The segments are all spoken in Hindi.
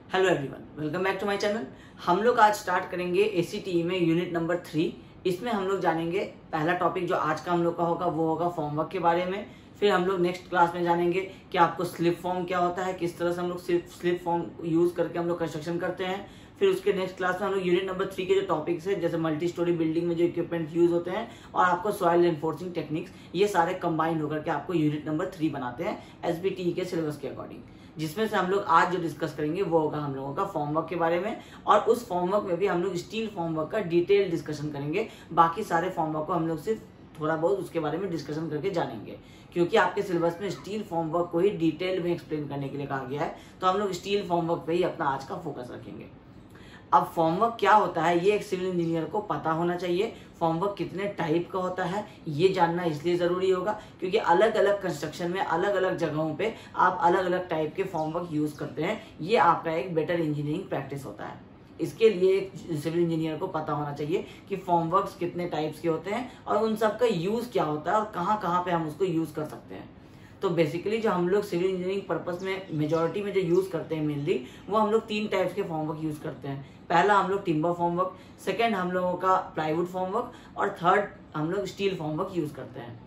Hello everyone, welcome back to my channel. हम लोग आज स्टार्ट करेंगे ACTE में यूनिट नंबर 3। इसमें हम लोग जानेंगे पहला टॉपिक जो आज का हम लोग का होगा वो होगा फॉर्मवर्क के बारे में। फिर हम लोग नेक्स्ट क्लास में जानेंगे कि आपको स्लिप फॉर्म क्या होता है, किस तरह से हम लोग स्लिप फॉर्म यूज करके हम लोग कंस्ट्रक्शन करते हैं। फिर उसके नेक्स्ट क्लास में हम लोग यूनिट नंबर 3 के जो टॉपिक्स है जैसे मल्टी स्टोरी बिल्डिंग में जो इक्विपमेंट यूज होते हैं और आपको सॉइल एनफोर्सिंग टेक्निक्स, ये सारे कंबाइंड होकर के आपको यूनिट नंबर 3 बनाते हैं SBTE के सिलेबस के अकॉर्डिंग। जिसमें से हम लोग आज जो डिस्कस करेंगे वो होगा हम लोगों का फॉर्मवर्क के बारे में, और उस फॉर्मवर्क में भी हम लोग स्टील फॉर्मवर्क का डिटेल डिस्कशन करेंगे। बाकी सारे फॉर्मवर्क को हम लोग सिर्फ थोड़ा बहुत उसके बारे में डिस्कशन करके जानेंगे, क्योंकि आपके सिलेबस में स्टील फॉर्मवर्क को ही डिटेल में एक्सप्लेन करने के लिए कहा गया है। तो हम लोग स्टील फॉर्मवर्क पे ही अपना आज का फोकस रखेंगे। अब फॉर्मवर्क क्या होता है ये एक सिविल इंजीनियर को पता होना चाहिए। फॉर्मवर्क कितने टाइप का होता है ये जानना इसलिए जरूरी होगा क्योंकि अलग अलग कंस्ट्रक्शन में अलग अलग जगहों पे आप अलग अलग टाइप के फॉर्मवर्क यूज करते हैं। ये आपका एक बेटर इंजीनियरिंग प्रैक्टिस होता है। इसके लिए एक सिविल इंजीनियर को पता होना चाहिए कि फॉर्मवर्क्स कितने टाइप्स के होते हैं और उन सब का यूज क्या होता है और कहाँ कहाँ पे हम उसको यूज कर सकते हैं। तो बेसिकली जो हम लोग सिविल इंजीनियरिंग पर्पस में मेजॉरिटी में जो यूज करते हैं मेनली, वो हम लोग 3 टाइप्स के फॉर्मवर्क यूज करते हैं। पहला हम लोग टिम्बर फॉर्मवर्क, सेकंड हम लोगों का प्लाईवुड फॉर्मवर्क और थर्ड हम लोग स्टील फॉर्मवर्क यूज करते हैं।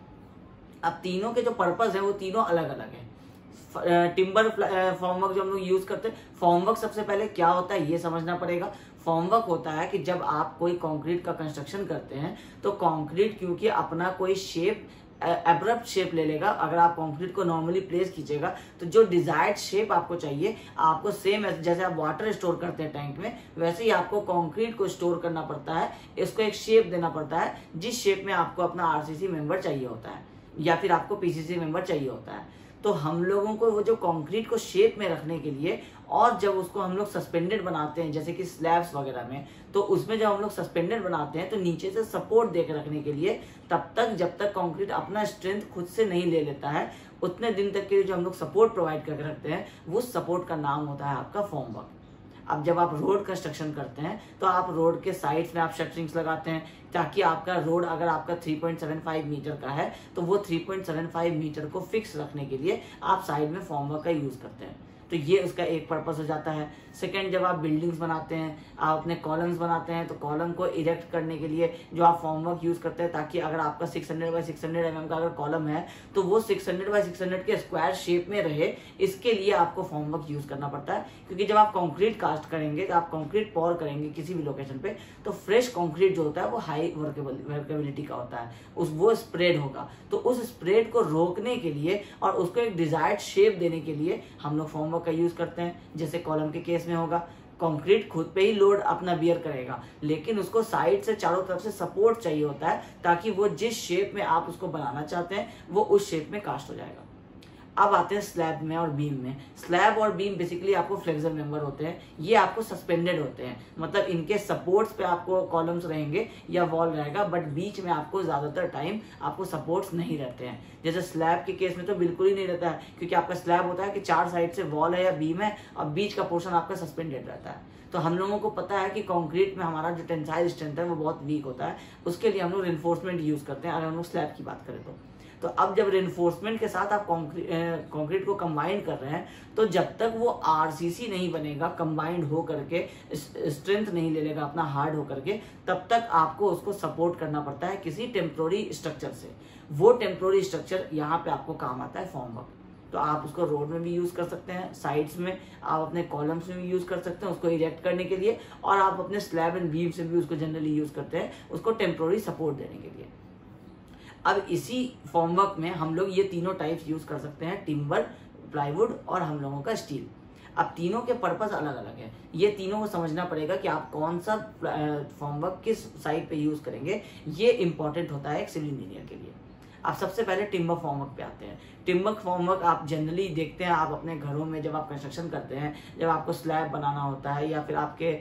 अब तीनों के जो पर्पस है वो तीनों अलग अलग है। टिम्बर फॉर्मवर्क जो हम लोग यूज करते हैं, फॉर्मवर्क सबसे पहले क्या होता है ये समझना पड़ेगा। फॉर्मवर्क होता है कि जब आप कोई कंक्रीट का कंस्ट्रक्शन करते हैं तो कंक्रीट क्योंकि अपना कोई शेप एब्रप्ट शेप ले लेगा। अगर आप कंक्रीट को नॉर्मली प्लेस कीजिएगा तो जो डिजायर्ड शेप आपको चाहिए, आपको सेम जैसे आप वाटर स्टोर करते हैं टैंक में, वैसे ही आपको कंक्रीट को स्टोर करना पड़ता है। इसको एक शेप देना पड़ता है जिस शेप में आपको अपना RCC मेंबर चाहिए होता है या फिर आपको PCC मेंबर चाहिए होता है। तो हम लोगों को वो जो कंक्रीट को शेप में रखने के लिए, और जब उसको हम लोग सस्पेंडेड बनाते हैं जैसे कि स्लैब्स वगैरह में, तो उसमें जब हम लोग सस्पेंडेड बनाते हैं तो नीचे से सपोर्ट देकर रखने के लिए, तब तक जब तक कंक्रीट अपना स्ट्रेंथ खुद से नहीं ले लेता है उतने दिन तक के लिए जो हम लोग सपोर्ट प्रोवाइड करके रखते हैं, वो सपोर्ट का नाम होता है आपका फॉर्मवर्क। अब जब आप रोड कंस्ट्रक्शन करते हैं तो आप रोड के साइड्स में आप शटरिंग्स लगाते हैं ताकि आपका रोड अगर आपका 3.75 मीटर का है तो वो 3.75 मीटर को फिक्स रखने के लिए आप साइड में फॉर्मवर्क का यूज करते हैं। तो ये उसका एक पर्पस हो जाता है। सेकंड, जब आप बिल्डिंग्स बनाते हैं, आप अपने कॉलम्स बनाते हैं, तो कॉलम को इरेक्ट करने के लिए जो आप फॉर्मवर्क यूज करते हैं, ताकि अगर आपका 600 बाय 600 mm का अगर कॉलम है तो वो 600 बाय 600 के स्क्वायर शेप में रहे, इसके लिए आपको फॉर्मवर्क यूज करना पड़ता है। क्योंकि जब आप कंक्रीट कास्ट करेंगे, तो आप कंक्रीट पॉर करेंगे किसी भी लोकेशन पे, तो फ्रेश कंक्रीट जो होता है वो हाई वर्केबिलिटी का होता है, वो स्प्रेड होगा। तो उस स्प्रेड को रोकने के लिए और उसको एक डिजायर्ड शेप देने के लिए हम लोग फॉर्मवर्क का यूज करते हैं। जैसे कॉलम के केस में होगा, कंक्रीट खुद पे ही लोड अपना बियर करेगा, लेकिन उसको साइड से चारों तरफ से सपोर्ट चाहिए होता है ताकि वो जिस शेप में आप उसको बनाना चाहते हैं वो उस शेप में कास्ट हो जाएगा। अब आते हैं स्लैब में और बीम में। स्लैब और बीम बेसिकली आपको फ्लेक्सर मेंबर होते हैं, ये आपको सस्पेंडेड होते हैं, मतलब इनके सपोर्ट्स पे आपको कॉलम्स रहेंगे या वॉल रहेगा, बट बीच में आपको ज्यादातर टाइम आपको सपोर्ट्स नहीं रहते हैं। जैसे स्लैब के केस में तो बिल्कुल ही नहीं रहता है, क्योंकि आपका स्लैब होता है कि 4 साइड से वॉल है या बीम है और बीच का पोर्शन आपका सस्पेंडेड रहता है। तो हम लोगों को पता है कि कंक्रीट में हमारा जो टेंसाइल स्ट्रेंथ है वो बहुत वीक होता है, उसके लिए हम लोग रिइंफोर्समेंट यूज करते हैं अगर हम लोग स्लैब की बात करें तो अब जब रिइंफोर्समेंट के साथ आप कंक्रीट को कंबाइन कर रहे हैं, तो जब तक वो RCC नहीं बनेगा, कंबाइंड हो करके स्ट्रेंथ नहीं ले लेगा अपना हार्ड हो करके, तब तक आपको उसको सपोर्ट करना पड़ता है किसी टेम्पोररी स्ट्रक्चर से। वो टेम्पोररी स्ट्रक्चर यहाँ पे आपको काम आता है फॉर्मवर्क। तो आप उसको रोड में भी यूज कर सकते हैं, साइड्स में आप अपने कॉलम्स में भी यूज कर सकते हैं उसको इरेक्ट करने के लिए, और आप अपने स्लैब एंड बीम से भी उसको जनरली यूज करते हैं उसको टेम्पोररी सपोर्ट देने के लिए। अब इसी फॉर्मवर्क में हम लोग ये तीनों टाइप्स यूज कर सकते हैं, टिम्बर, प्लाईवुड और हम लोगों का स्टील। अब तीनों के पर्पस अलग अलग है, ये तीनों को समझना पड़ेगा कि आप कौन सा फॉर्मवर्क किस साइड पे यूज करेंगे, ये इंपॉर्टेंट होता है एक सिविल इंजीनियर के लिए। आप सबसे पहले टिम्बर फॉर्मवर्क पे आते हैं। टिम्बर फॉर्मवर्क आप जनरली देखते हैं आप अपने घरों में जब आप कंस्ट्रक्शन करते हैं, जब आपको स्लैब बनाना होता है या फिर आपके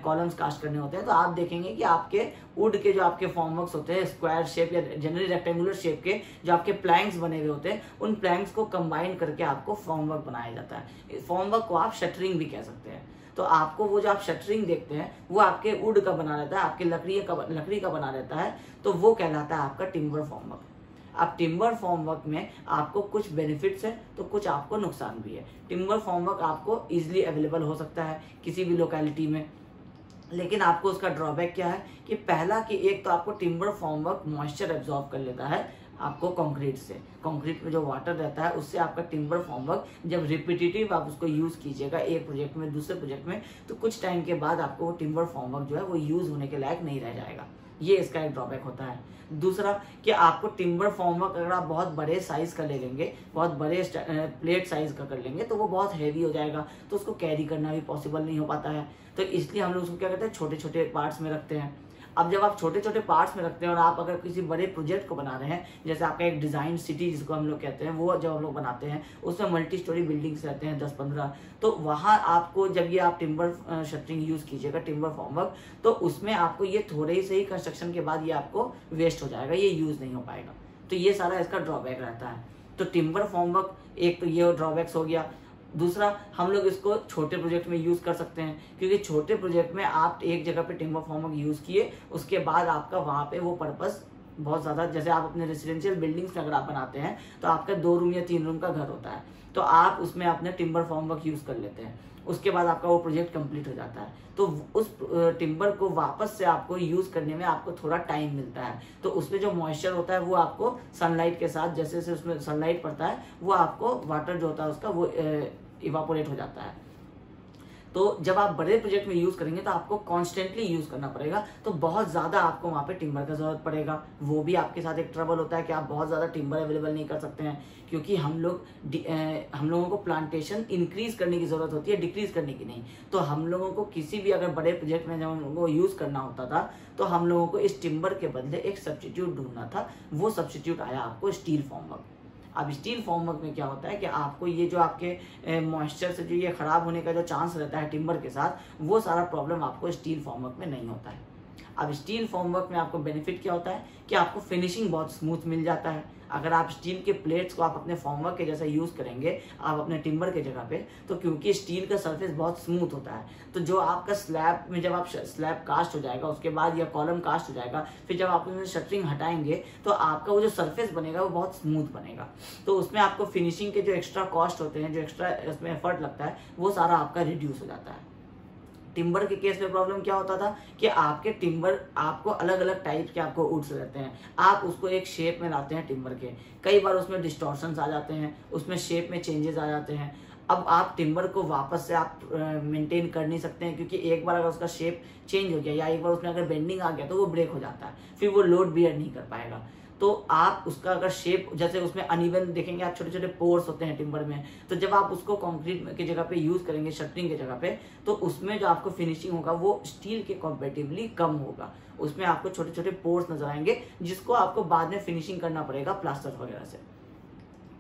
कॉलम्स कास्ट करने होते हैं, तो आप देखेंगे कि आपके वुड के जो आपके फॉर्मवर्क्स होते हैं स्क्वायर शेप या जनरली रेक्टेंगुलर शेप के जो आपके प्लैंक्स बने हुए होते हैं, उन प्लैंक्स को कंबाइन करके आपको फॉर्मवर्क बनाया जाता है। फॉर्मवर्क को आप शटरिंग भी कह सकते हैं। तो आपको वो जो आप शटरिंग देखते हैं वो आपके वुड का बना रहता है, आपके लकड़ी का बना रहता है, तो वो कहलाता है आपका टिम्बर फॉर्मवर्क। अब टिम्बर फॉर्मवर्क में आपको कुछ बेनिफिट्स है तो कुछ आपको नुकसान भी है। टिम्बर फॉर्मवर्क आपको इजीली अवेलेबल हो सकता है किसी भी लोकेलिटी में, लेकिन आपको उसका ड्रॉबैक क्या है कि पहला कि एक तो आपको टिम्बर फॉर्मवर्क मॉइस्चर एब्जॉर्ब कर लेता है आपको कंक्रीट से, कंक्रीट में जो वाटर रहता है उससे आपका टिम्बर फॉर्मवर्क जब रिपीटेटिव आप उसको यूज कीजिएगा एक प्रोजेक्ट में दूसरे प्रोजेक्ट में, तो कुछ टाइम के बाद आपको वो टिम्बर फॉर्मवर्क जो है वो यूज होने के लायक नहीं रह जाएगा। ये इसका एक ड्रॉबैक होता है। दूसरा कि आपको टिम्बर फॉर्मवर्क अगर आप बहुत बड़े साइज का ले लेंगे, बहुत बड़े प्लेट साइज का कर लेंगे तो वो बहुत हैवी हो जाएगा, तो उसको कैरी करना भी पॉसिबल नहीं हो पाता है। तो इसलिए हम लोग उसको क्या करते हैं, छोटे छोटे पार्ट्स में रखते हैं। अब जब आप छोटे छोटे पार्ट्स में रखते हैं और आप अगर किसी बड़े प्रोजेक्ट को बना रहे हैं, जैसे आपका एक डिजाइन सिटी जिसको हम लोग कहते हैं, वो जब हम लोग बनाते हैं उसमें मल्टी स्टोरी बिल्डिंग्स रहते हैं 10-15, तो वहां आपको जब ये आप टिम्बर शटरिंग यूज कीजिएगा, टिम्बर फॉर्मवर्क, तो उसमें आपको ये थोड़े से ही कंस्ट्रक्शन के बाद ये आपको वेस्ट हो जाएगा, ये यूज नहीं हो पाएगा। तो ये सारा इसका ड्रॉबैक रहता है। तो टिम्बर फॉर्मवर्क एक तो ये ड्रॉबैक्स हो गया। दूसरा, हम लोग इसको छोटे प्रोजेक्ट में यूज कर सकते हैं, क्योंकि छोटे प्रोजेक्ट में आप एक जगह पे टिम्बर फॉर्मवर्क यूज किए, उसके बाद आपका वहां पे वो पर्पस बहुत ज्यादा, जैसे आप अपने रेसिडेंशियल बिल्डिंग्स में अगर आप बनाते हैं तो आपका 2 रूम या 3 रूम का घर होता है, तो आप उसमें अपने टिम्बर फॉर्मवर्क यूज कर लेते हैं, उसके बाद आपका वो प्रोजेक्ट कंप्लीट हो जाता है। तो उस टिम्बर को वापस से आपको यूज करने में आपको थोड़ा टाइम मिलता है, तो उसमें जो मॉइस्चर होता है वो आपको सनलाइट के साथ, जैसे जैसे उसमें सनलाइट पड़ता है वो आपको वाटर जो होता है उसका वो इवापोरेट हो जाता है। तो जब आप बड़े प्रोजेक्ट में यूज करेंगे तो आपको कॉन्स्टेंटली यूज करना पड़ेगा, तो बहुत ज्यादा आपको वहां पे टिम्बर का जरूरत पड़ेगा। वो भी आपके साथ एक ट्रबल होता है कि आप बहुत ज्यादा टिम्बर अवेलेबल नहीं कर सकते हैं, क्योंकि हम लोगों को प्लांटेशन इंक्रीज करने की जरूरत होती है, डिक्रीज करने की नहीं। तो हम लोगों को किसी भी अगर बड़े प्रोजेक्ट में जब हम लोगों को यूज करना होता था तो हम लोगों को इस टिम्बर के बदले एक सब्स्टिट्यूट ढूंढना था। वो सब्स्टिट्यूट आया आपको स्टील फॉर्मवर्क। अब स्टील फॉर्मवर्क में क्या होता है कि आपको ये जो आपके मॉइस्चर से जो ये खराब होने का जो चांस रहता है टिम्बर के साथ, वो सारा प्रॉब्लम आपको स्टील फॉर्मवर्क में नहीं होता है। अब स्टील फॉर्मवर्क में आपको बेनिफिट क्या होता है कि आपको फिनिशिंग बहुत स्मूथ मिल जाता है। अगर आप स्टील के प्लेट्स को आप अपने फॉर्मवर्क के जैसा यूज करेंगे आप अपने टिम्बर के जगह पे, तो क्योंकि स्टील का सरफेस बहुत स्मूथ होता है, तो जो आपका स्लैब में जब आप स्लैब कास्ट हो जाएगा उसके बाद या कॉलम कास्ट हो जाएगा, फिर जब आप उसमें शटरिंग हटाएंगे तो आपका वो जो सरफेस बनेगा वो बहुत स्मूथ बनेगा। तो उसमें आपको फिनिशिंग के जो एक्स्ट्रा कॉस्ट होते हैं, जो एक्स्ट्रा उसमें एफर्ट लगता है, वो सारा आपका रिड्यूस हो जाता है। टिम्बर के केस में प्रॉब्लम क्या होता था कि आपके टिम्बर आपको अलग अलग टाइप के आपको वुड्स रहते हैं, आप उसको एक शेप में लाते हैं टिम्बर के, कई बार उसमें डिस्टॉर्शंस आ जाते हैं, उसमें शेप में चेंजेस आ जाते हैं। अब आप टिम्बर को वापस से आप मेंटेन कर नहीं सकते हैं, क्योंकि एक बार अगर उसका शेप चेंज हो गया या एक बार उसमें अगर बेंडिंग आ गया तो वो ब्रेक हो जाता है, फिर वो लोड बियर नहीं कर पाएगा। तो आप उसका अगर शेप, जैसे उसमें अनइवन देखेंगे आप, छोटे छोटे पोर्स होते हैं टिम्बर में, तो जब आप उसको कंक्रीट की जगह पे यूज करेंगे शटरिंग की जगह पे, तो उसमें जो आपको फिनिशिंग होगा वो स्टील के कंपैरेटिवली कम होगा। उसमें आपको छोटे छोटे पोर्स नजर आएंगे जिसको आपको बाद में फिनिशिंग करना पड़ेगा प्लास्टर वगैरह से।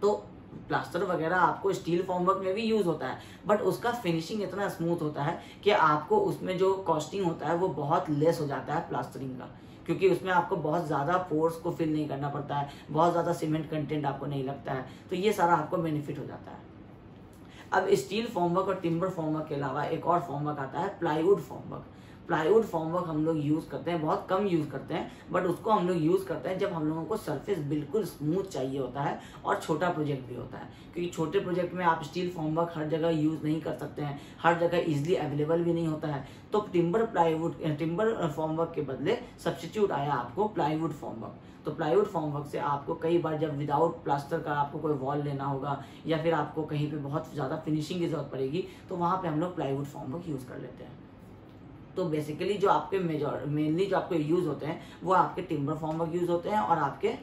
तो प्लास्टर वगैरह आपको स्टील फॉर्मवर्क में भी यूज होता है, बट उसका फिनिशिंग इतना स्मूथ होता है कि आपको उसमें जो कॉस्टिंग होता है वो बहुत लेस हो जाता है प्लास्टरिंग का, क्योंकि उसमें आपको बहुत ज़्यादा पोर्स को फिल नहीं करना पड़ता है, बहुत ज़्यादा सीमेंट कंटेंट आपको नहीं लगता है, तो ये सारा आपको बेनिफिट हो जाता है। अब स्टील फॉर्मवर्क और टिम्बर फॉर्मवर्क के अलावा एक और फॉर्मवर्क आता है प्लाईवुड फॉर्मवर्क। प्लाईवुड फॉर्मवर्क हम लोग यूज करते हैं, बहुत कम यूज करते हैं, बट उसको हम लोग यूज करते हैं जब हम लोगों को सरफेस बिल्कुल स्मूथ चाहिए होता है और छोटा प्रोजेक्ट भी होता है, क्योंकि छोटे प्रोजेक्ट में आप स्टील फॉर्मवर्क हर जगह यूज नहीं कर सकते हैं, हर जगह इजिली अवेलेबल भी नहीं होता है। तो टिम्बर फॉर्मवर्क के बदले सब्स्टिट्यूट आया आपको प्लाईवुड फॉर्मवर्क। तो प्लाईवुड फॉर्मवर्क से आपको कई बार जब विदाउट प्लास्टर का आपको कोई वॉल लेना होगा या फिर आपको कहीं पे बहुत ज़्यादा फिनिशिंग की जरूरत पड़ेगी, तो वहाँ पे हम लोग प्लाईवुड फॉर्मवर्क यूज़ कर लेते हैं। तो बेसिकली जो आपके मेनली जो आपके यूज़ होते हैं वो आपके टिम्बर फॉर्मवर्क यूज़ होते हैं और आपके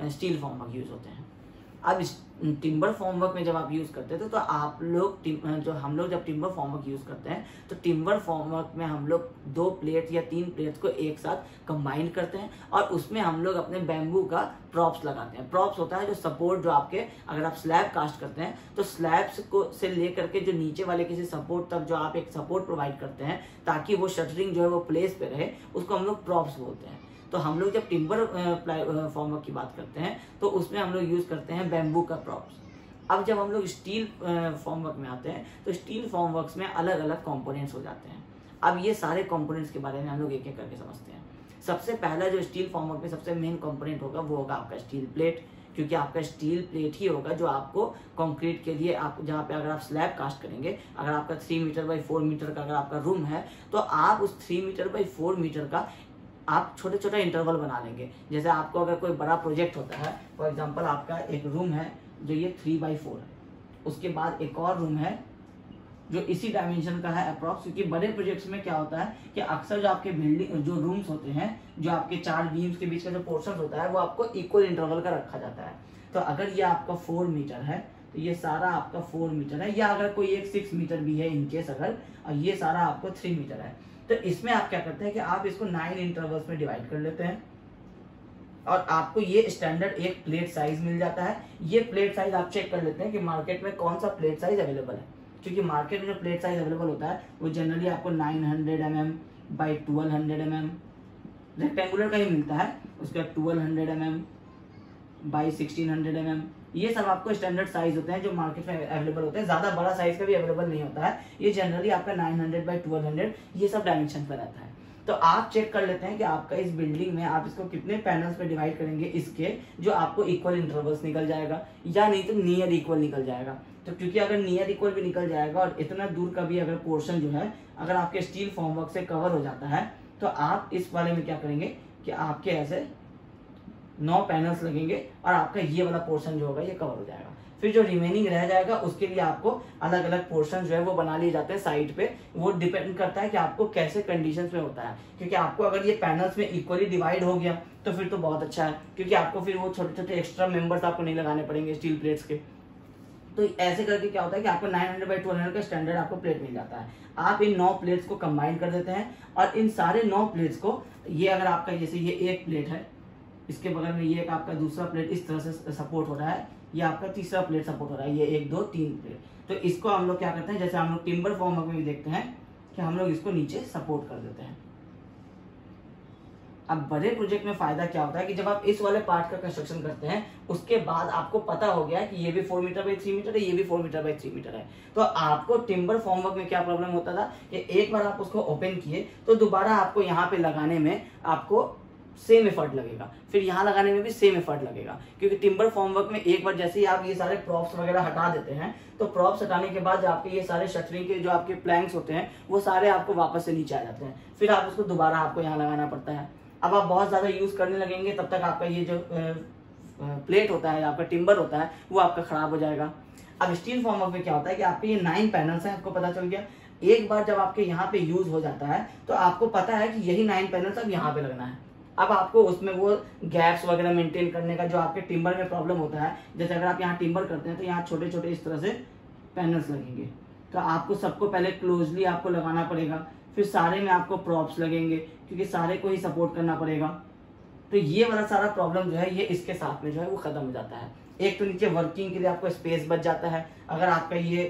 स्टील फॉर्मवर्क यूज़ होते हैं। अब टिम्बर फॉर्मवर्क में जब आप यूज करते थे तो आप लोग जो हम लोग जब टिम्बर फॉर्मवर्क यूज करते हैं तो टिम्बर फॉर्मवर्क में हम लोग 2 प्लेट या 3 प्लेट्स को एक साथ कंबाइन करते हैं और उसमें हम लोग अपने बैम्बू का प्रॉप्स लगाते हैं। प्रॉप्स होता है जो सपोर्ट, जो आपके अगर आप स्लैब कास्ट करते हैं तो स्लैब्स को से लेकर के जो नीचे वाले किसी सपोर्ट तक जो आप एक सपोर्ट प्रोवाइड करते हैं ताकि वो शटरिंग जो है वो प्लेस पे रहे, उसको हम लोग प्रॉप्स बोलते हैं। तो हम लोग जब टिम्बर फॉर्मवर्क की बात करते हैं तो उसमें हम लोग यूज करते हैं बैम्बू का प्रॉप्स। अब जब हम लोग स्टील फॉर्मवर्क में आते हैं तो स्टील फॉर्मवर्क्स में अलग अलग कंपोनेंट्स हो जाते हैं। अब ये सारे कंपोनेंट्स के बारे में हम लोग एक एक करके समझते हैं। सबसे पहला जो स्टील फॉर्मवर्क में सबसे मेन कंपोनेंट होगा वो होगा आपका स्टील प्लेट, क्योंकि आपका स्टील प्लेट ही होगा जो आपको कंक्रीट के लिए आप जहाँ पे अगर आप स्लैब कास्ट करेंगे, अगर आपका 3 मीटर बाई 4 मीटर का अगर आपका रूम है तो आप उस 3 मीटर बाई 4 मीटर का आप छोटे छोटे इंटरवल बना लेंगे। जैसे आपको अगर कोई बड़ा प्रोजेक्ट होता है, फॉर एग्जांपल आपका एक रूम है जो ये 3x4 है, उसके बाद एक और रूम है जो इसी डायमेंशन का है अप्रॉक्स, क्योंकि बड़े प्रोजेक्ट्स में क्या होता है कि अक्सर जो आपके बिल्डिंग जो रूम्स होते हैं, जो आपके 4 बीम्स के बीच का जो पोर्शन होता है वो आपको इक्वल इंटरवल का रखा जाता है। तो अगर ये आपका 4 मीटर है तो ये सारा आपका 4 मीटर है, या अगर कोई एक 6 मीटर भी है इनकेस अगर, और ये सारा आपको 3 मीटर है, तो इसमें आप क्या करते हैं कि आप इसको 9 इंटरवल्स में डिवाइड कर लेते हैं और आपको ये स्टैंडर्ड एक प्लेट साइज मिल जाता है। ये प्लेट साइज आप चेक कर लेते हैं कि मार्केट में कौन सा प्लेट साइज अवेलेबल है, क्योंकि मार्केट में जो प्लेट साइज अवेलेबल होता है वो जनरली आपको 900 mm बाई 1200 mm रेक्टेंगुलर का ही मिलता है, उसके बाद 1200 mm बाई 1600 mm, ये सब आपको स्टैंडर्ड साइज होते हैं जो मार्केट में अवेलेबल होते हैं। ज्यादा बड़ा साइज का भी अवेलेबल नहीं होता है, ये जनरली आपका 900 बाई 1200 ये सब डायमेंशन पर रहता है। तो आप चेक कर लेते हैं कि आपका इस बिल्डिंग में आप इसको कितने पैनल्स में डिवाइड करेंगे इसके, जो आपको इक्वल इंटरवल्स निकल जाएगा, या नहीं तो नियर इक्वल निकल जाएगा। तो क्योंकि अगर नियर इक्वल भी निकल जाएगा और इतना दूर का भी अगर पोर्शन जो है अगर आपके स्टील फॉर्मवर्क से कवर हो जाता है, तो आप इस वाले में क्या करेंगे कि आपके ऐसे 9 पैनल्स लगेंगे और आपका ये वाला पोर्शन जो होगा ये कवर हो जाएगा। फिर जो रिमेनिंग रह जाएगा उसके लिए आपको अलग अलग पोर्शन जो है वो बना लिए जाते हैं साइड पे। वो डिपेंड करता है कि आपको कैसे कंडीशंस में होता है, क्योंकि आपको अगर ये पैनल्स में इक्वली डिवाइड हो गया तो फिर तो बहुत अच्छा है, क्योंकि आपको फिर वो छोटे छोटे एक्स्ट्रा मेंबर्स आपको नहीं लगाने पड़ेंगे स्टील प्लेट्स के। तो ऐसे करके क्या होता है कि आपको 900 बाई 1200 का स्टैंडर्ड आपको प्लेट मिल जाता है। आप इन 9 प्लेट्स को कंबाइन कर देते हैं और इन सारे 9 प्लेट्स को, ये अगर आपका जैसे ये एक प्लेट है, इसके बगल में ये एक आपका दूसरा प्लेट इस तरह से सपोर्ट हो रहा है, ये आपका तीसरा प्लेट सपोर्ट हो रहा है, ये 1 2 3 प्लेट। तो इसको हम लोग क्या करते हैं, जैसे हम लोग टिम्बर फॉर्मवर्क में भी देखते हैं कि हम लोग इसको नीचे सपोर्ट कर देते हैं। अब बड़े प्रोजेक्ट में फायदा क्या होता है कि जब आप इस वाले पार्ट का कंस्ट्रक्शन करते हैं उसके बाद आपको पता हो गया है कि ये भी 4 मीटर बाई 3 मीटर है, ये भी 4 मीटर बाई 3 मीटर है। तो आपको टिम्बर फॉर्मवर्क में क्या प्रॉब्लम होता था कि एक बार आप उसको ओपन किए तो दोबारा आपको यहाँ पे लगाने में आपको सेम एफर्ट लगेगा, फिर यहाँ लगाने में भी सेम एफर्ट लगेगा, क्योंकि टिम्बर फॉर्मवर्क में एक बार जैसे ही आप ये सारे प्रॉप्स वगैरह हटा देते हैं तो प्रॉप्स हटाने के बाद आपके ये सारे शटरिंग के जो आपके प्लैंक्स होते हैं वो सारे आपको वापस से नीचे आ जाते हैं, फिर आप उसको दोबारा आपको यहाँ लगाना पड़ता है। अब आप बहुत ज्यादा यूज करने लगेंगे तब तक आपका ये जो प्लेट होता है, आपका टिम्बर होता है, वो आपका खराब हो जाएगा। अब स्टील फॉर्मवर्क में क्या होता है कि आपके ये 9 पैनल्स हैं, आपको पता चल गया। एक बार जब आपके यहाँ पे यूज हो जाता है तो आपको पता है कि यही 9 पैनल्स अब यहाँ पे लगना है। अब आपको उसमें वो गैप्स वगैरह मेंटेन करने का जो आपके टिम्बर में प्रॉब्लम होता है, जैसे अगर आप यहाँ टिम्बर करते हैं तो यहाँ छोटे छोटे इस तरह से पैनल्स लगेंगे, तो आपको सबको पहले क्लोजली आपको लगाना पड़ेगा, फिर सारे में आपको प्रॉप्स लगेंगे क्योंकि सारे को ही सपोर्ट करना पड़ेगा। तो ये वाला सारा प्रॉब्लम जो है ये इसके साथ में जो है वो खत्म हो जाता है। एक तो नीचे वर्किंग के लिए आपको स्पेस बच जाता है। अगर आपका ये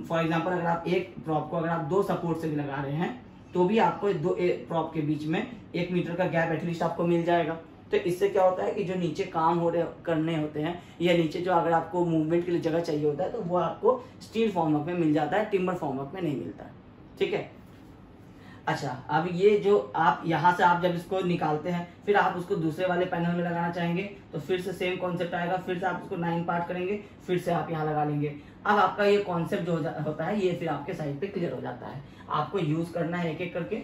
फॉर एग्जांपल अगर आप एक प्रॉप को अगर आप 2 सपोर्ट से भी लगा रहे हैं तो भी आपको 2 प्रॉप के बीच में 1 मीटर का गैप एटलीस्ट आपको मिल जाएगा। तो इससे क्या होता है कि जो नीचे काम करने होते हैं या नीचे जो अगर आपको मूवमेंट के लिए जगह चाहिए होता है तो वो आपको स्टील फॉर्मवर्क में मिल जाता है, टिम्बर फॉर्मवर्क में नहीं मिलता है। ठीक है। अच्छा, अब ये जो आप यहाँ से आप जब इसको निकालते हैं फिर आप उसको दूसरे वाले पैनल में लगाना चाहेंगे तो फिर से सेम कॉन्सेप्ट आएगा, फिर से आप उसको 9 पार्ट करेंगे, फिर से आप यहाँ लगा लेंगे। अब आपका ये कॉन्सेप्ट जो होता है ये फिर आपके साइड पे क्लियर हो जाता है। आपको यूज करना है एक एक करके,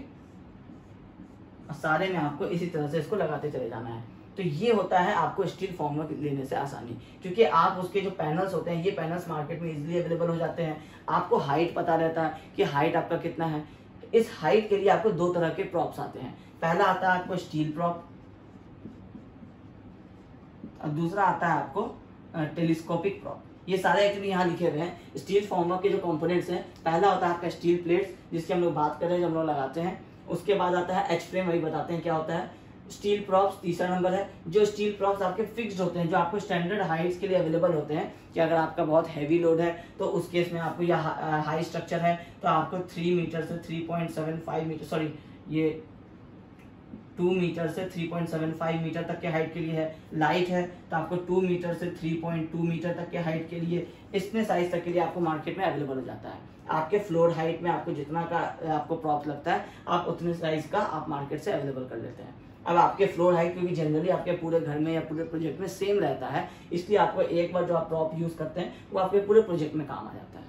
सारे में आपको इसी तरह से इसको लगाते चले जाना है। तो ये होता है आपको स्टील फॉर्मवर्क लेने से आसानी, क्योंकि आप उसके जो पैनल्स होते हैं ये पैनल्स मार्केट में इजीली अवेलेबल हो जाते हैं। आपको हाइट पता रहता है कि हाइट आपका कितना है। इस हाइट के लिए आपको 2 तरह के प्रॉप्स आते हैं। पहला आता है आपको स्टील प्रॉप और दूसरा आता है आपको टेलीस्कोपिक प्रॉप। ये सारे एक्चुअली यहाँ लिखे हुए हैं। स्टील फॉर्मवर्क के जो कंपोनेंट्स हैं, पहला होता है आपका स्टील प्लेट्स जिसकी हम लोग बात कर रहे हैं, जो हम लोग लगाते हैं। उसके बाद आता है एच फ्रेम, वही बताते हैं क्या होता है। स्टील प्रॉप्स तीसरा नंबर है। जो स्टील प्रॉप्स आपके फिक्स्ड होते हैं, जो आपको स्टैंडर्ड हाइट्स के लिए अवेलेबल होते हैं कि अगर आपका बहुत हैवी लोड है तो उस केस में आपको यह हाई स्ट्रक्चर है तो आपको 3 मीटर से 3.75 मीटर, सॉरी ये 2 मीटर से 3.75 मीटर तक के हाइट के लिए है। लाइट है तो आपको 2 मीटर से 3.2 मीटर तक के हाइट के लिए, इतने साइज तक के लिए आपको मार्केट में अवेलेबल हो जाता है। आपके फ्लोर हाइट में आपको जितना का आपको प्रॉप लगता है आप उतने साइज का आप मार्केट से अवेलेबल कर लेते हैं। अब आपके फ्लोर हाइट क्योंकि जनरली आपके पूरे घर में या पूरे प्रोजेक्ट में सेम रहता है, इसलिए आपको एक बार जो आप प्रॉप यूज करते हैं वो आपके पूरे प्रोजेक्ट में काम आ जाता है।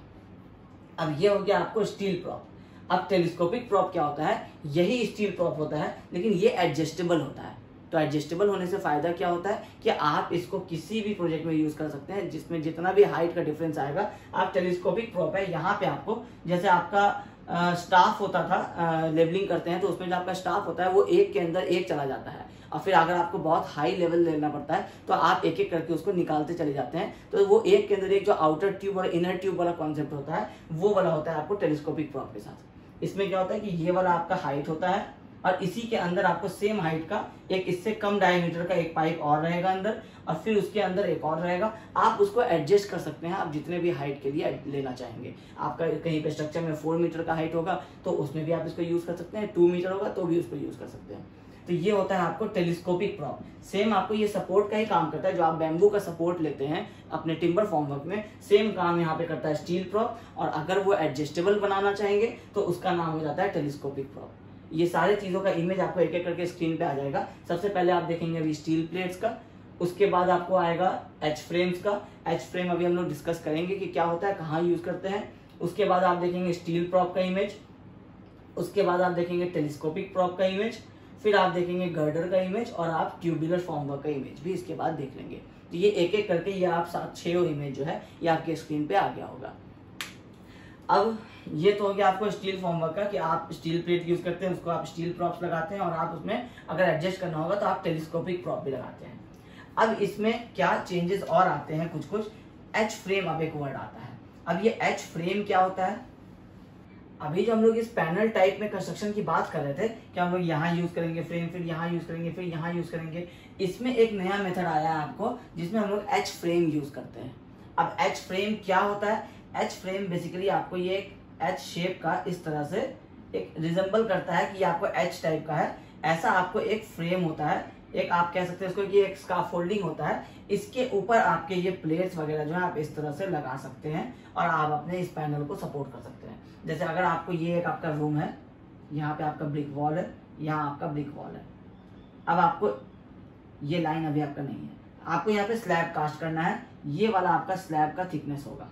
अब ये हो गया आपको स्टील प्रॉप। अब टेलीस्कोपिक प्रॉप क्या होता है, यही स्टील प्रॉप होता है लेकिन ये एडजस्टेबल होता है। तो एडजस्टेबल होने से फायदा क्या होता है कि आप इसको किसी भी प्रोजेक्ट में यूज कर सकते हैं जिसमें जितना भी हाइट का डिफरेंस आएगा। आप टेलीस्कोपिक प्रॉप है, यहाँ पे आपको जैसे आपका स्टाफ होता था, लेवलिंग करते हैं तो उसमें जो आपका स्टाफ होता है वो एक के अंदर एक चला जाता है, और फिर अगर आपको बहुत हाई लेवल लेना पड़ता है तो आप एक एक करके उसको निकालते चले जाते हैं। तो वो एक के अंदर एक जो आउटर ट्यूब और इनर ट्यूब वाला कॉन्सेप्ट होता है वो वाला होता है आपको टेलीस्कोपिक प्रॉप के साथ। इसमें क्या होता है कि ये वाला आपका हाइट होता है और इसी के अंदर आपको सेम हाइट का एक इससे कम डायमीटर का एक पाइप और रहेगा अंदर, और फिर उसके अंदर एक और रहेगा। आप उसको एडजस्ट कर सकते हैं आप जितने भी हाइट के लिए लेना चाहेंगे। आपका कहीं पे स्ट्रक्चर में 4 मीटर का हाइट होगा तो उसमें भी आप इसको यूज कर सकते हैं, 2 मीटर होगा तो भी उसको यूज कर सकते हैं। तो ये होता है आपको टेलीस्कोपिक प्रॉप। सेम आपको ये सपोर्ट का ही काम करता है, जो आप बैम्बू का सपोर्ट लेते हैं अपने टिम्बर फॉर्मवर्क में, सेम काम यहाँ पे करता है स्टील प्रॉप। और अगर वो एडजस्टेबल बनाना चाहेंगे तो उसका नाम हो जाता है टेलीस्कोपिक प्रॉप। ये सारे चीजों का इमेज आपको एक एक करके स्क्रीन पे आ जाएगा। सबसे पहले आप देखेंगे अभी स्टील प्लेट्स का, उसके बाद आपको आएगा एच फ्रेम्स का। एच फ्रेम अभी हम लोग डिस्कस करेंगे कि क्या होता है, कहाँ यूज करते हैं। उसके बाद आप देखेंगे स्टील प्रॉप का इमेज, उसके बाद आप देखेंगे टेलीस्कोपिक प्रॉप का इमेज, फिर आप देखेंगे गर्डर का इमेज, और आप ट्यूबुलर फॉर्मवर्क का इमेज भी इसके बाद देख लेंगे। तो ये एक एक करके ये आप 7-6 इमेज जो है ये आपके स्क्रीन पे आ गया होगा। अब ये तो हो गया आपको स्टील फॉर्मवर्क का कि आप स्टील प्लेट यूज करते हैं, उसको आप स्टील प्रॉप्स लगाते हैं, और आप उसमें अगर एडजस्ट करना होगा तो आप टेलीस्कोपिक प्रॉप भी लगाते हैं। अब इसमें क्या चेंजेस और आते हैं, कुछ कुछ एच फ्रेम अब एक वर्ड आता है। अब ये एच फ्रेम क्या होता है, अभी जो हम लोग इस पैनल टाइप में कंस्ट्रक्शन की बात कर रहे थे कि हम लोग यहाँ यूज करेंगे फ्रेम, फिर यहाँ यूज करेंगे, फिर यहाँ यूज करेंगे, इसमें एक नया मेथड आया है आपको जिसमें हम लोग एच फ्रेम यूज करते हैं। अब एच फ्रेम क्या होता है, एच फ्रेम बेसिकली आपको ये एक एच शेप का इस तरह से एक रिजेंबल करता है कि ये आपको एच टाइप का है, ऐसा आपको एक फ्रेम होता है, एक आप कह सकते हैं इसको कि एक स्काफोल्डिंग होता है। इसके ऊपर आपके ये प्लेट्स वगैरह जो है आप इस तरह से लगा सकते हैं और आप अपने इस पैनल को सपोर्ट कर सकते हैं। जैसे अगर आपको ये एक आपका रूम है, यहाँ पे आपका ब्रिक वॉल है, यहाँ आपका ब्रिक वॉल है। अब आपको ये लाइन अभी आपका नहीं है, आपको यहाँ पे स्लैब कास्ट करना है, ये वाला आपका स्लैब का थिकनेस होगा।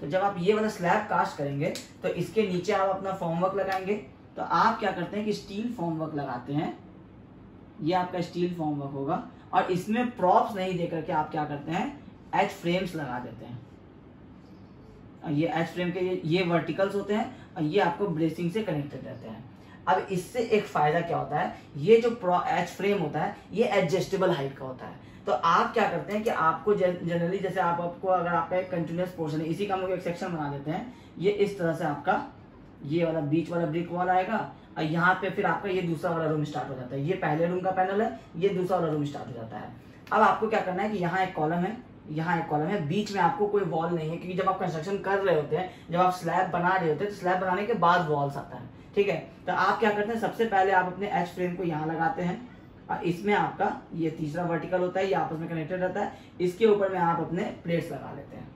तो जब आप ये वाला स्लैब कास्ट करेंगे तो इसके नीचे आप अपना फॉर्मवर्क लगाएंगे। तो आप क्या करते हैं कि स्टील फॉर्मवर्क लगाते हैं, ये आपका स्टील फॉर्मवर्क होगा, और इसमें प्रॉप्स नहीं देकर के आप क्या करते हैं एच फ्रेम्स लगा देते हैं। और ये एच फ्रेम के ये वर्टिकल्स होते हैं और ये आपको ब्रेसिंग से कनेक्टेड रहते हैं। अब इससे एक फायदा क्या होता है, ये जो एच फ्रेम होता है ये एडजस्टेबल हाइट का होता है। तो आप क्या करते हैं कि आपको जनरली जैसे आपको अगर आपका एक कंटिन्यूअस पोर्शन है, इसी का हम लोग एक सेक्शन बना देते हैं, ये इस तरह से आपका ये वाला बीच वाला ब्रिक वॉल आएगा, और यहाँ पे फिर आपका ये दूसरा वाला रूम स्टार्ट हो जाता है। ये पहले रूम का पैनल है, ये दूसरा वाला रूम स्टार्ट हो जाता है। अब आपको क्या करना है कि यहाँ एक कॉलम है, यहाँ एक कॉलम है, बीच में आपको कोई वॉल नहीं है, क्योंकि जब आप कंस्ट्रक्शन कर रहे होते हैं, जब आप स्लैब बना रहे होते हैं तो स्लैब बनाने के बाद वॉल्स आता है, ठीक है। तो आप क्या करते हैं, सबसे पहले आप अपने एच फ्रेम को यहाँ लगाते हैं, और इसमें आपका ये तीसरा वर्टिकल होता है, ये आपस में कनेक्टेड रहता है, इसके ऊपर में आप अपने प्लेट्स लगा लेते हैं।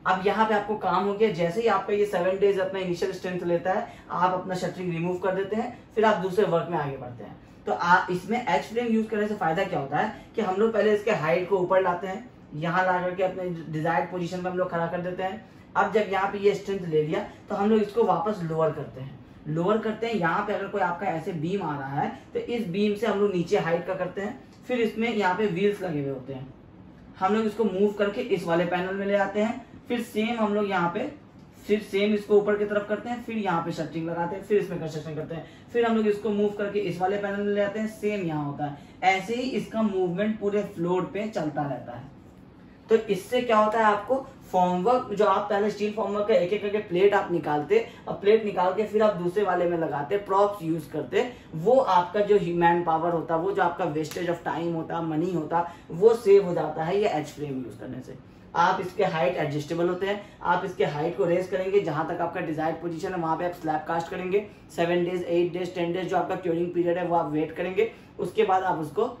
अब यहाँ पे आपको काम हो गया, जैसे ही आपका ये 7 डेज अपना इनिशियल स्ट्रेंथ लेता है, आप अपना शटरिंग रिमूव कर देते हैं, फिर आप दूसरे वर्क में आगे बढ़ते हैं। तो आप इसमें एच फ्रेम यूज करने से फायदा क्या होता है कि हम लोग पहले इसके हाइट को ऊपर लाते हैं, यहाँ ला करके अपने डिजायर्ड पोजीशन पर हम लोग खड़ा कर देते हैं। अब जब यहाँ पे ये स्ट्रेंथ ले लिया तो हम लोग इसको वापस लोअर करते हैं, यहाँ पे अगर कोई आपका ऐसे बीम आ रहा है तो इस बीम से हम लोग नीचे हाइट का करते हैं, फिर इसमें यहाँ पे व्हील्स लगे हुए होते हैं, हम लोग इसको मूव करके इस वाले पैनल में ले आते हैं, फिर सेम हम लोग यहाँ पे फिर सेम इसको ऊपर की तरफ करते हैं, फिर यहाँ पे शटरिंग लगाते हैं, फिर इसमें कंस्ट्रक्शन करते हैं, फिर हम लोग इसको मूव करके इस वाले पैनल में ले आते हैं, सेम यहाँ होता है। ऐसे ही इसका मूवमेंट पूरे फ्लोर पे चलता रहता है। तो इससे क्या होता है, आपको फॉर्मवर्क जो आप पहले स्टील फॉर्मवर्क का एक एक करके प्लेट आप निकालते और प्लेट निकाल के फिर आप दूसरे वाले में लगाते, प्रॉप्स यूज करते, वो आपका जो ह्यूमन पावर होता, वो जो आपका वेस्टेज ऑफ टाइम होता, मनी होता, वो सेव हो जाता है ये एच फ्रेम यूज करने से। आप इसके हाइट एडजस्टेबल होते हैं, आप इसके हाइट को रेस करेंगे, जहां तक आपका डिजायर्ड पोजीशन है वहां पे आप स्लैब कास्ट करेंगे, 7 डेज 8 डेज 10 डेज जो आपका क्योरिंग पीरियड है वो आप वेट करेंगे, उसके बाद आप उसको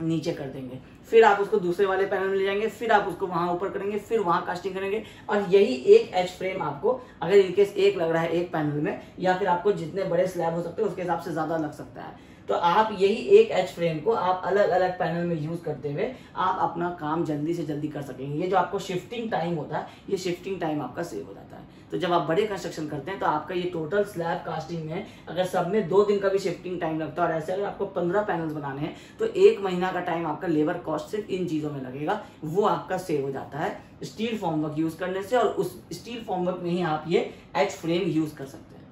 नीचे कर देंगे, फिर आप उसको दूसरे वाले पैनल में ले जाएंगे, फिर आप उसको वहां ऊपर करेंगे, फिर वहां कास्टिंग करेंगे। और यही एक एच फ्रेम आपको अगर इनकेस एक लग रहा है एक पैनल में, या फिर आपको जितने बड़े स्लैब हो सकते हैं उसके हिसाब से ज्यादा लग सकता है, तो आप यही एक एच फ्रेम को आप अलग अलग पैनल में यूज करते हुए आप अपना काम जल्दी से जल्दी कर सकेंगे। ये जो आपको शिफ्टिंग टाइम होता है, ये शिफ्टिंग टाइम आपका सेव हो जाता है। तो जब आप बड़े कंस्ट्रक्शन करते हैं तो आपका ये टोटल स्लैब कास्टिंग में अगर सब में 2 दिन का भी शिफ्टिंग टाइम लगता है, और ऐसे अगर आपको 15 पैनल्स बनाने हैं तो 1 महीना का टाइम आपका लेबर कॉस्ट सिर्फ इन चीजों में लगेगा, वो आपका सेव हो जाता है स्टील फॉर्मवर्क यूज करने से। और उस स्टील फॉर्मवर्क में ही आप ये एच फ्रेम यूज कर सकते हैं।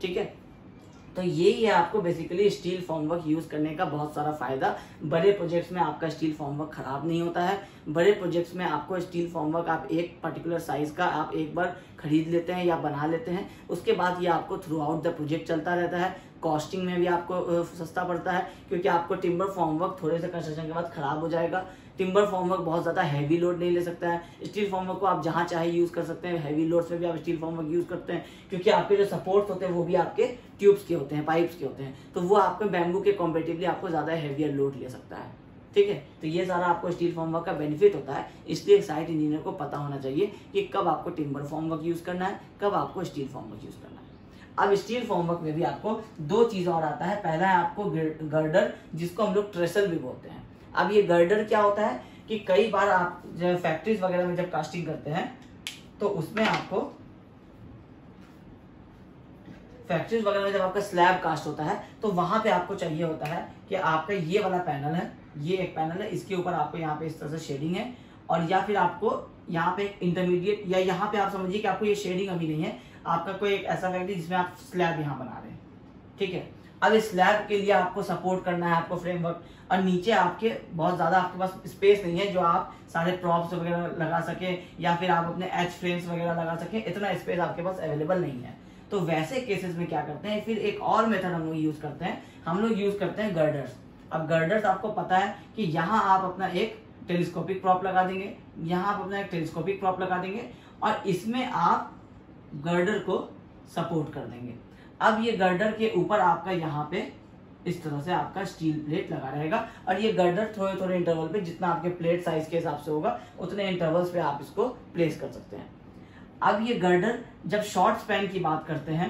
ठीक है, तो यही है आपको बेसिकली स्टील फॉर्मवर्क यूज करने का बहुत सारा फायदा। बड़े प्रोजेक्ट्स में आपका स्टील फॉर्मवर्क खराब नहीं होता है। बड़े प्रोजेक्ट्स में आपको स्टील फॉर्मवर्क आप एक पर्टिकुलर साइज का आप एक बार खरीद लेते हैं या बना लेते हैं, उसके बाद ये आपको थ्रू आउट द प्रोजेक्ट चलता रहता है। कॉस्टिंग में भी आपको सस्ता पड़ता है, क्योंकि आपको टिम्बर फॉर्मवर्क थोड़े से कंस्ट्रक्शन के बाद खराब हो जाएगा। टिम्बर फॉर्मवर्क बहुत ज्यादा हैवी लोड नहीं ले सकता है। स्टील फॉर्मवर्क को आप जहां चाहे यूज कर सकते हैं। हैवी लोड्स में भी आप स्टील फॉर्मवर्क यूज करते हैं, क्योंकि आपके जो सपोर्ट्स होते हैं वो भी आपके ट्यूब्स के होते हैं, पाइप्स के होते हैं, तो वो आपके बैम्बू के कॉम्पेटिवली आपको ज्यादा हैवियर लोड ले सकता है। ठीक है, तो ये सारा आपको स्टील फॉर्मवर्क का बेनिफिट होता है। इसलिए साइट इंजीनियर को पता होना चाहिए कि कब आपको टिम्बर फॉर्मवर्क यूज करना है, कब आपको स्टील फॉर्मवर्क यूज करना है। अब स्टील फॉर्मवर्क में भी आपको 2 चीज और आता है। पहला है आपको गर्डर, जिसको हम लोग ट्रेसल भी बोलते हैं। अब ये गर्डर क्या होता है कि कई बार आप जब फैक्ट्रीज वगैरह में जब कास्टिंग करते हैं तो उसमें आपको फैक्ट्रीज वगैरह में जब आपका स्लैब कास्ट होता है तो वहां पे आपको चाहिए होता है कि आपका ये वाला पैनल है, ये एक पैनल है, इसके ऊपर आपको यहाँ पे इस तरह से शेडिंग है, और या फिर आपको यहाँ पे इंटरमीडिएट, या यहाँ पे आप समझिए कि आपको ये शेडिंग अभी नहीं है, आपका कोई एक ऐसा फैक्ट्री जिसमें आप स्लैब यहाँ बना रहे हैं। ठीक है, अब इस स्लैब के लिए आपको सपोर्ट करना है, आपको फ्रेमवर्क, और नीचे आपके बहुत ज्यादा आपके पास स्पेस नहीं है जो आप सारे प्रॉप्स वगैरह लगा सके या फिर आप अपने एच फ्रेम्स वगैरह लगा सके, इतना स्पेस आपके पास अवेलेबल नहीं है। तो वैसे केसेस में क्या करते हैं, फिर एक और मेथड हम लोग यूज करते हैं, हम लोग यूज करते हैं गर्डर्स। अब गर्डर्स आपको पता है कि यहाँ आप अपना एक टेलीस्कोपिक प्रॉप लगा देंगे, यहाँ आप अपना एक टेलीस्कोपिक प्रॉप लगा देंगे, और इसमें आप गर्डर को सपोर्ट कर देंगे। अब ये गर्डर के ऊपर आपका यहाँ पे इस तरह से आपका स्टील प्लेट लगा रहेगा, और ये गर्डर थोड़े थोड़े इंटरवल पे, जितना आपके प्लेट साइज के हिसाब से होगा उतने इंटरवल्स पे आप इसको प्लेस कर सकते हैं। अब ये गर्डर जब शॉर्ट स्पैन की बात करते हैं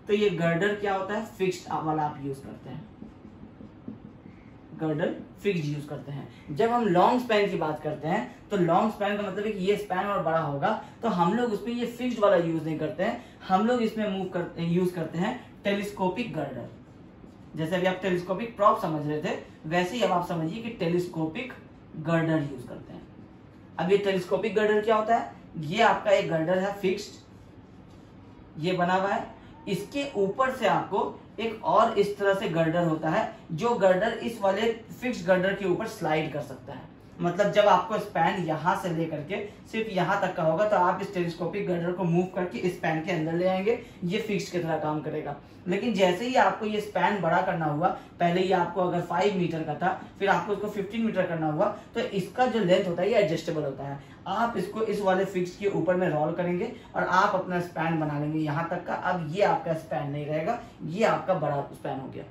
तो ये गर्डर क्या होता है, फिक्स्ड वाला आप यूज करते हैं, गर्डर फिक्स्ड यूज करते हैं। जब हम लॉन्ग स्पैन की बात करते हैं तो लॉन्ग स्पैन का मतलब है कि ये स्पैन और बड़ा होगा, तो हम लोग उसमें ये फिक्स्ड वाला यूज नहीं करते हैं, हम लोग इसमें यूज करते हैं टेलीस्कोपिक गर्डर। जैसे अभी आप टेलीस्कोपिक प्रॉप समझ रहे थे, वैसे ही अब आप समझिए कि टेलीस्कोपिक गर्डर यूज करते हैं। अब ये टेलीस्कोपिक गर्डर क्या होता है, ये आपका एक गर्डर है फिक्स्ड, ये बना हुआ है, इसके ऊपर से आपको एक और इस तरह से गर्डर होता है, जो गर्डर इस वाले फिक्स्ड गर्डर के ऊपर स्लाइड कर सकता है। मतलब जब आपको स्पैन यहां से लेकर के सिर्फ यहां तक का होगा तो आप इस टेलीस्कोपिक गर्डर को मूव करके इस स्पैन के अंदर ले आएंगे, ये फिक्स्ड की तरह काम करेगा। लेकिन जैसे ही आपको ये स्पैन बड़ा करना हुआ, पहले ये आपको अगर 5 मीटर का था, फिर आपको इसको 15 मीटर करना हुआ, तो इसका जो लेंथ होता है ये एडजस्टेबल होता है। आप इसको इस वाले फिक्स के ऊपर में रोल करेंगे और आप अपना स्पैन बना लेंगे यहाँ तक का। अब ये आपका स्पैन नहीं रहेगा, ये आपका बड़ा स्पैन हो गया।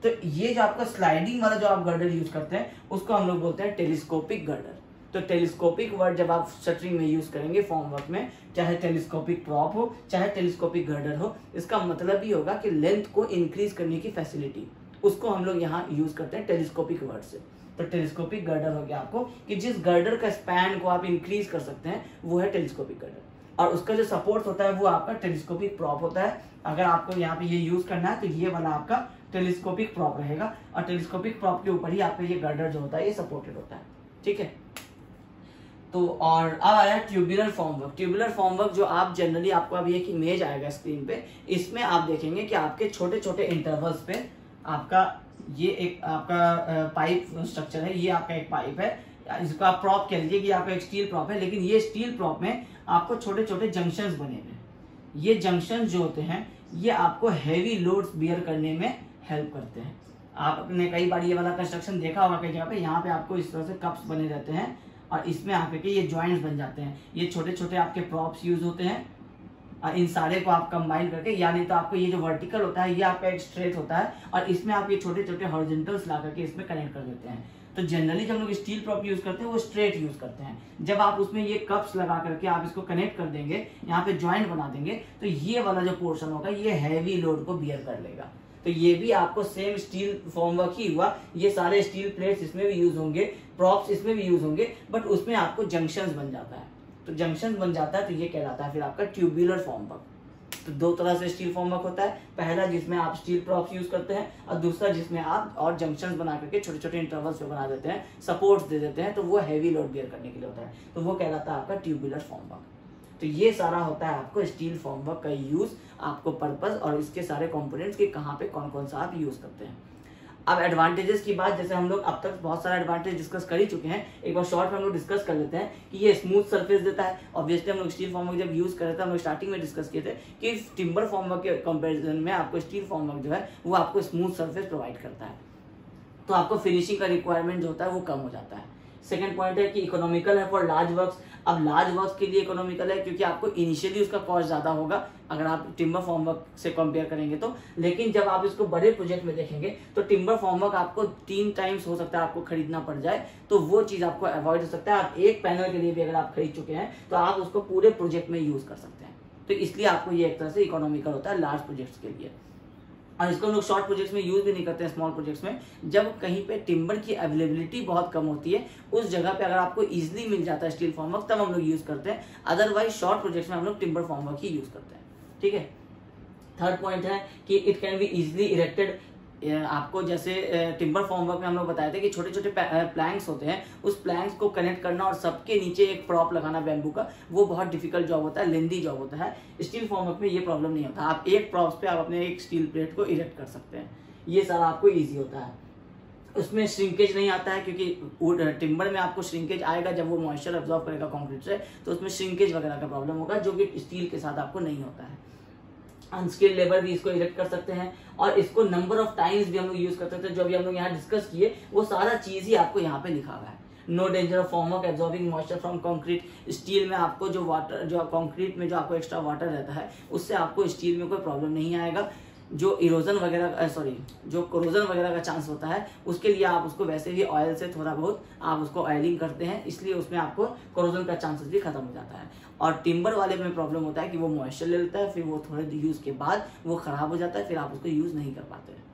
तो ये जो आपका स्लाइडिंग वाला जो आप गर्डर यूज करते हैं उसको हम लोग बोलते हैं टेलीस्कोपिक गर्डर। तो टेलीस्कोपिक वर्ड जब आप शटरिंग में यूज करेंगे फॉर्मवर्क में, चाहे टेलीस्कोपिक प्रॉप हो चाहे टेलीस्कोपिक गर्डर हो, इसका मतलब ही होगा कि लेंथ को इंक्रीज करने की फैसिलिटी, उसको हम लोग यहाँ यूज करते हैं टेलीस्कोपिक वर्ड से। तो टेलीस्कोपिक गर्डर हो गया आपको कि जिस गर्डर का स्पैन को आप इंक्रीज कर सकते हैं वो है टेलीस्कोपिक गर्डर, और उसका जो सपोर्ट होता है वो आपका टेलीस्कोपिक प्रॉप होता है। अगर आपको यहाँ पे ये यूज करना है तो ये वाला आपका टेलीस्कोपिक प्रॉप रहेगा, और टेलीस्कोपिक प्रॉप के ऊपर ही आपका ये गर्डर जो होता है ये सपोर्टेड होता है। ठीक है, तो और अब आया ट्यूबुलर फॉर्मवर्क। ट्यूबुलर फॉर्मवर्क जो आप जनरली, आपको अभी एक इमेज आएगा स्क्रीन पे, इसमें आप देखेंगे कि आपके छोटे छोटे इंटरवल्स पे आपका ये एक आपका पाइप स्ट्रक्चर है, ये आपका एक पाइप है, इसको आप प्रॉप कह लीजिए कि आपका एक स्टील प्रॉप है, लेकिन ये स्टील प्रॉप में आपको छोटे छोटे जंक्शंस बने हुए हैं। ये जंक्शन जो होते हैं ये आपको हैवी लोड्स बियर करने में हेल्प करते हैं। आपने कई बार ये वाला कंस्ट्रक्शन देखा होगा कई जगह पे, यहाँ पे आपको इस तरह से कप्स बने रहते हैं और इसमें आपके ये जॉइंट्स बन जाते हैं, ये छोटे छोटे आपके प्रॉप्स यूज होते हैं, और इन सारे को आप कंबाइन करके, यानी तो आपको ये जो वर्टिकल होता है ये आपका एक स्ट्रेट होता है, और इसमें आप ये छोटे छोटे हॉरिजॉन्टल्स ला करके इसमें कनेक्ट कर देते हैं। तो जनरली जब लोग स्टील प्रॉप यूज करते हैं वो स्ट्रेट यूज करते हैं। जब आप उसमें ये कप्स लगा करके आप इसको कनेक्ट कर देंगे, यहाँ पे जॉइंट बना देंगे, तो ये वाला जो पोर्शन होगा ये हैवी लोड को बियर कर लेगा। तो ये भी आपको सेम स्टील फॉर्मवर्क ही हुआ, ये सारे स्टील प्लेट्स इसमें भी यूज होंगे, प्रॉप्स इसमें भी यूज होंगे, बट उसमें आपको जंक्शंस बन जाता है। तो जंक्शंस बन जाता है तो ये कहलाता है फिर आपका ट्यूबुलर फॉर्मवर्क। तो दो तरह से स्टील फॉर्मवर्क होता है, पहला जिसमें आप स्टील प्रॉप्स यूज करते हैं और दूसरा जिसमें आप और जंक्शंस बना करके छोटे छोटे इंटरवल्स पे बना देते हैं, सपोर्ट्स दे देते हैं, तो वो हैवी लोड बेयर करने के लिए होता है, तो वो कहलाता है आपका ट्यूबुलर फॉर्मवर्क। तो ये सारा होता है आपको स्टील फॉर्मवर्क का यूज, आपको पर्पस और इसके सारे कंपोनेंट्स के कहाँ पे कौन कौन सा आप यूज करते हैं। अब एडवांटेजेस की बात, जैसे हम लोग अब तक बहुत सारा एडवांटेज डिस्कस कर ही चुके हैं, एक बार शॉर्ट में हम लोग डिस्कस कर लेते हैं कि ये स्मूथ सरफेस देता है। ऑब्वियसली हम लोग स्टील फॉर्मवर्क जब यूज कर रहे थे, हम लोग स्टार्टिंग में डिस्कस किए थे कि टिम्बर फॉर्मवर्क के कंपैरिजन में आपको स्टील फॉर्मवर्क जो है वो आपको स्मूथ सरफेस प्रोवाइड करता है, तो आपको फिनिशिंग का रिक्वायरमेंट जो होता है वो कम हो जाता है। सेकंड पॉइंट है कि इकोनॉमिकल है फॉर लार्ज वर्क्स। अब लार्ज वर्क्स के लिए इकोनॉमिकल है क्योंकि आपको इनिशियली उसका कॉस्ट ज्यादा होगा अगर आप टिम्बर फॉर्मवर्क से कंपेयर करेंगे तो, लेकिन जब आप इसको बड़े प्रोजेक्ट में देखेंगे तो टिम्बर फॉर्मवर्क आपको 3 टाइम्स हो सकता है आपको खरीदना पड़ जाए, तो वो चीज आपको अवॉइड हो सकता है। आप एक पैनल के लिए भी अगर आप खरीद चुके हैं तो आप उसको पूरे प्रोजेक्ट में यूज कर सकते हैं, तो इसलिए आपको ये एक तरह से इकोनॉमिकल होता है लार्ज प्रोजेक्ट्स के लिए। और इसको हम लोग शॉर्ट प्रोजेक्ट्स में यूज भी नहीं करते हैं, स्मॉल प्रोजेक्ट्स में जब कहीं पे टिम्बर की अवेलेबिलिटी बहुत कम होती है, उस जगह पे अगर आपको इजीली मिल जाता है स्टील फॉर्मवर्क, तब हम लोग यूज करते हैं, अदरवाइज शॉर्ट प्रोजेक्ट्स में हम लोग टिम्बर फॉर्मवर्क ही यूज करते हैं। ठीक है। थर्ड पॉइंट है कि it can be easily erected. आपको जैसे टिम्बर फॉर्मवर्क में हम लोग बताए थे कि छोटे छोटे प्लैंक्स होते हैं, उस प्लैंक्स को कनेक्ट करना और सबके नीचे एक प्रॉप लगाना बैम्बू का, वो बहुत डिफिकल्ट जॉब होता है, लेंदी जॉब होता है। स्टील फॉर्मवर्क में ये प्रॉब्लम नहीं होता, आप एक प्रॉप्स पे आप अपने एक स्टील प्लेट को इरेक्ट कर सकते हैं, ये सारा आपको ईजी होता है। उसमें श्रिंकेज नहीं आता है क्योंकि टिम्बर में आपको श्रिंकेज आएगा जब वो मॉइस्चर अब्जॉर्ब करेगा कंक्रीट से, तो उसमें श्रिंकेज वगैरह का प्रॉब्लम होगा जो कि स्टील के साथ आपको नहीं होता है। अनस्किल्ड लेबर भी इसको इरेक्ट कर सकते हैं और इसको नंबर ऑफ टाइम्स भी हम लोग यूज कर सकते हैं, जो भी हम लोग यहाँ डिस्कस किए वो सारा चीज ही आपको यहाँ पे लिखा हुआ है। No danger of formwork absorbing moisture from concrete. Steel में आपको जो वाटर, जो कंक्रीट में जो आपको एक्स्ट्रा वाटर रहता है, उससे आपको स्टील में कोई प्रॉब्लम नहीं आएगा। जो इरोजन वगैरह जो कोरोजन वगैरह का चांस होता है, उसके लिए आप उसको वैसे भी ऑयल से थोड़ा बहुत आप उसको ऑयलिंग करते हैं, इसलिए उसमें आपको कोरोजन का चांसेस भी खत्म हो जाता है। और टिम्बर वाले में प्रॉब्लम होता है कि वो मॉइस्चर ले लेता है, फिर वो थोड़े यूज के बाद वो खराब हो जाता है, फिर आप उसको यूज नहीं कर पाते हैं।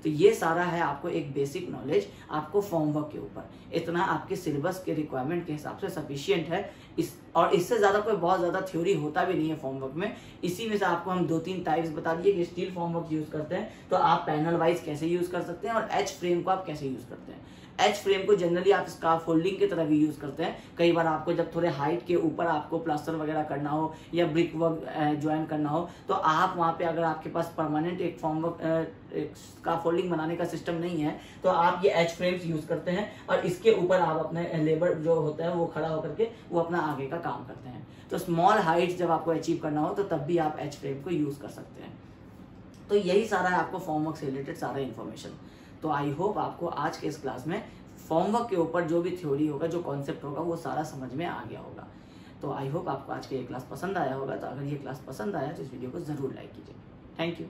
तो ये सारा है आपको एक बेसिक नॉलेज आपको फॉर्मवर्क के ऊपर, इतना आपके सिलेबस के रिक्वायरमेंट के हिसाब से सफिशिएंट है। और इससे ज्यादा कोई बहुत ज्यादा थ्योरी होता भी नहीं है फॉर्मवर्क में। इसी में से आपको हम 2-3 टाइप्स बता दिए कि स्टील फॉर्मवर्क यूज करते हैं तो आप पैनल वाइज कैसे यूज कर सकते हैं और एच फ्रेम को आप कैसे यूज करते हैं। एच फ्रेम को जनरली आप स्काफोल्डिंग की तरह भी यूज करते हैं। कई बार आपको जब थोड़े हाइट के ऊपर आपको प्लास्टर वगैरह करना हो या ब्रिक वर्क ज्वाइन करना हो, तो आप वहाँ पे अगर आपके पास परमानेंट एक फॉर्मवर्क स्काफोल्डिंग बनाने का सिस्टम नहीं है, तो आप ये एच फ्रेम्स यूज करते हैं और इसके ऊपर आप अपने लेबर जो होता है वो खड़ा होकर के वो अपना आगे का काम करते हैं। तो स्मॉल हाइट जब आपको अचीव करना हो तो तब भी आप एच फ्रेम को यूज कर सकते हैं। तो यही सारा है आपको फॉर्मवर्क से रिलेटेड सारा इन्फॉर्मेशन। तो आई होप आपको आज के इस क्लास में फॉर्मवर्क के ऊपर जो भी थ्योरी होगा, जो कॉन्सेप्ट होगा, वो सारा समझ में आ गया होगा। तो आई होप आपको आज के ये क्लास पसंद आया होगा। तो अगर ये क्लास पसंद आया तो इस वीडियो को जरूर लाइक कीजिए। Thank you.